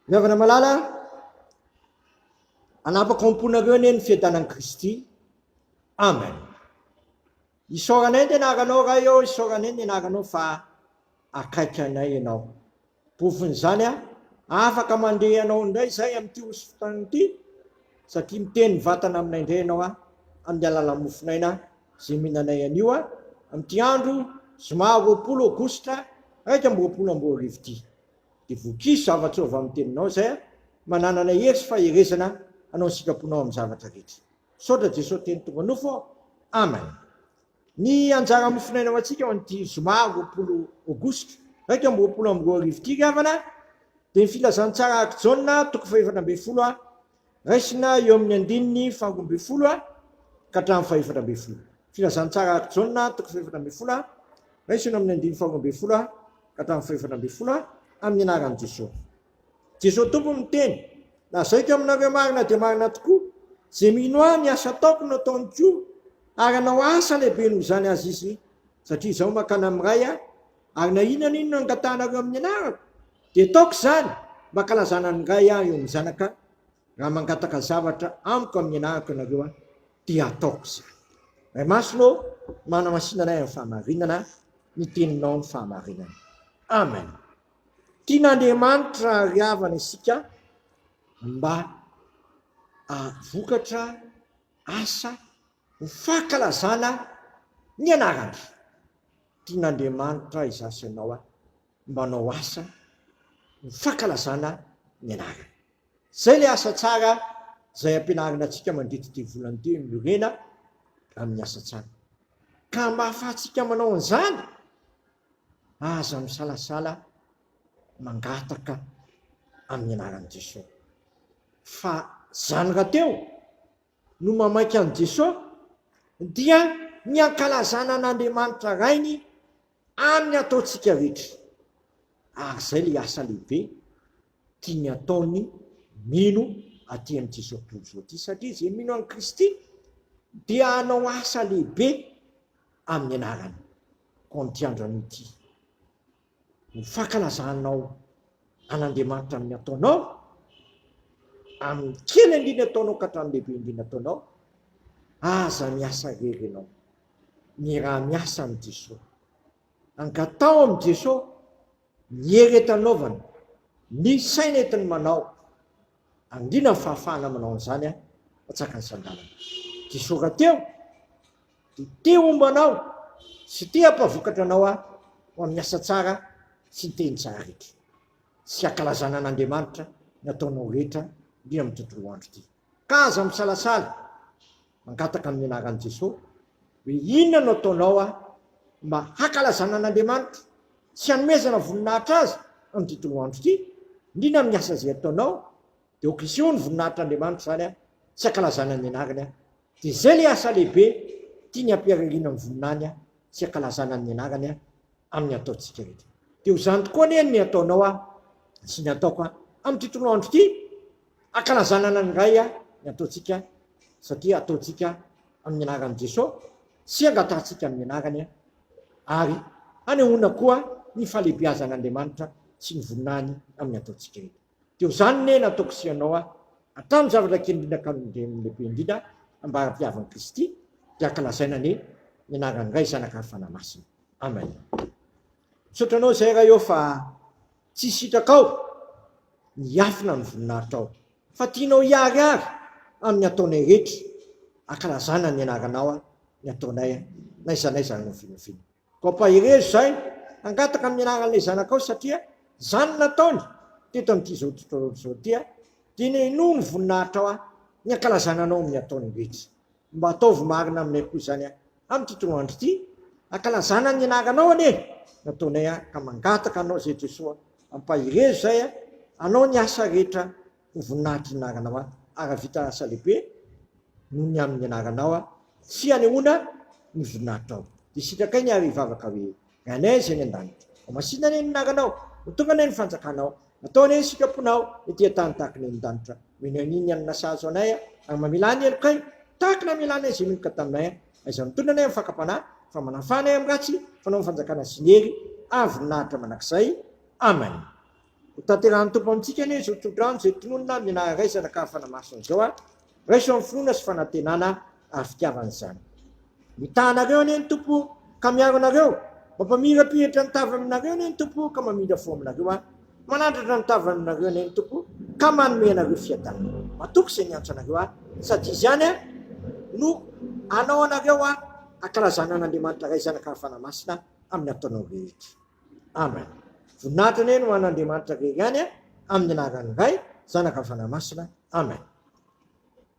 Miavana malala, anapaka amponareo anie ny fiadanan'i Kristy. Amen. Isaoranay dia naranao raha eo, isaoranay dia naranao fa akaiky anay ianao. Pofon'izany afaka mandeha anao indray zay amin'ity osy-fotoana ity, satria miteny vatana aminay indray ianao amin'ny alalan'ny mofinaina zay mihinanay anio amin'ity andro zoma 20 Aogositra 2024 ity. Dia vokiso zavatra ova amin'ny teninao zay mananana hery fa herezana anao ny sikaponao amin'ny zavatra rehetra. Saotra Jesosy teny tonga nofo. Amen. Ny anjara mofinaina ho antsika amin'ity zoma 20 Aogositra 2024 ity ravana dia ny filazantsara ark Jauna toko 240 raisina eo amin'ny andininy 20 ka hatramin'ny 240. Filazantsara ark Jauna toko 240 raisina amin'ny andininy 20 ka hatramin'ny 240 amin'ny anaran'i Jesosy. Jesosy tompo miteny, lazaiko aminareo marina dia marina tokoa, zay mino ahy ny asa ataoko no ataony koa, ary anao asa lehibe noho izany azy izy, satria izao makana amiray ary na inona ino angatanareo amin'ny anarako dia ataoko izany mba kalazana ny ray eo amin'ny zanaka, raha mangataka zavatra amiko amin'ny anarako ianareo dia ataoko izany. Ray masonao manamasinanay amin'ny fahamarinana, ny teninao ny fahamarinana. Amen. Tian'Andriamanitra riavana isika mba vokatra asa ho fahakalazana ny anarany. Tian'Andriamanitra izasy ianao mba hanao asa ho fahakalazana ny anarany. Zay le asa tsara zay ampianarina antsika mandritra ity volana ity mirena amin'ny asa tsara. Ka mba ahafahantsika manao an'izany, aza misalasala mangataka amin'ny anaran'i Jesosy. Fa zany raha teo no mamaika an'i Jesosy dia ny ankalazana an'Andriamanitra rainy amin'ny ataontsika rehetra. Ary zay le asa lehibe tiany ataony mino aty amin'ny Jesosy Kristy ity, satria zay mino an'i Kristy dia hanao asa lehibe amin'ny anarany. Ko amin'ity andro ity ny fankalazanao an'Andriamanitra amin'ny ataonao, amin'ny kely indrindra ataonao ka hatramin'ny lehibe indrindra ataonao, aza miasa rery ianao, ny raha miasa amin'ny Jesosy, angatao amin'ny Jesosy, ny hery entanaovana, ny saina entiny manao, andrina ny fahafahana manao an'izany atsaka ny sandalana. Jesosy raha teo dia te hombanao sy te hampavokatra anao ho amin'ny asa tsara sy ny teny tsara rehetra, sy ankalazana an'Andriamanitra ny ataonao rehetra indrindra amin'ny tontolo andro ity. Ka aza misalasala mangataka amin'ny anaran'i Jesosy hoe inona no ataonao mba hankalazana an'Andriamanitra sy hanomezana voninahitra azy amin'ny tontolo andro ity, indrindra amin'ny asa zay ataonao, dia okisio ny voninahitran'Andriamanitra zany sy hankalazana ny anarany. Dia zay le asa lehibe tiany ampiarahana amin'ny voninahiny sy hankalazana ny anarany amin'ny ataontsika rehetra. Dia ho zany tokoa anie ny ataonao sy ny ataoko amin'ny tontolo andro ity, hankalazana ny ray ny ataontsika, satria ataontsika amin'ny anaran'i Jesosy sy angatantsika amin'ny anarany, ary hanehoana koa ny fahalebiazan'Andriamanitra sy ny voninahiny amin'ny ataontsika rehetra. Dia ho zany ne nataoko sy ianao hatramin'ny zavatra kely indrindra ka lehibe indrindra ambara-piavan'i Kristy, dia hankalazaina ny anaran'ny ray zanaka ny fanahy masina. Amen. Misaotranao zay raha eo fa tsy sitraka ao ny afina ny voninahitra ao, fa tianao hiariary amin'ny ataonay rehetra, hankalazana ny anaranao ny ataonay naizanaiza ny vinofino. Ko ampaherezo zay hangataka amin'ny anaran'ilay zanakao, satria zany nataony teto amin'ity zao tontolo zao ity, dia ny noho ny voninahitra ao ny hankalazana anao amin'ny ataony rehetra. Mba ataovy marina aminay koa zany amin'ny tontolo andro ity, hankalazana ny anaranao anie nataonay ka mangataka anao zay Jesosy ampaherezo zay anao ny asa rehetra ny voninahitra ny anaranao ary vita asa lehibe noho ny amin'ny anaranao sy hanehoana ny voninahitra ao. Dia sitrakay ny ary hivavaka hoe anay zay ny an-danitra, masina ane ny anaranao, tonga ane ny fanjakanao, ataonay ny sikaponao ety tany tahaka ny an-danitra. Mino aniny any nasazo anay ary mamela ny elokay tahaka na melanay zay minoka taminay, aiza mitondra anay amin'ny fakapanahy fa manafanay amin'ny ratsy fanao ny fanjakana sy ny hery ary voninahitra manakizay. Amen. tanterahany tompo amintsika anie zao todrano zay tononona minaharaisana ka fanamasina zao a raiso amin'ny fonona sy fanantenana ary fitiavan'izany mitanareo anie ny tompo ka miaro anareo mampamirapiratra ny tava aminareo anie ny tompo ka mamindra fo aminareo a manandratra ny tava aminareo anie ny tompo ka manome anareo fiadanana matoky zay niantso anareo a sady izy ihany a no anao anareo a akarazana an'Andriamanitra ray zanaka fanamasina amin'ny ataonao rehetra amen voninahitra anie no an'Andriamanitra rery ihany a amin'ny anaran'ny ray zanaka fanamasina amen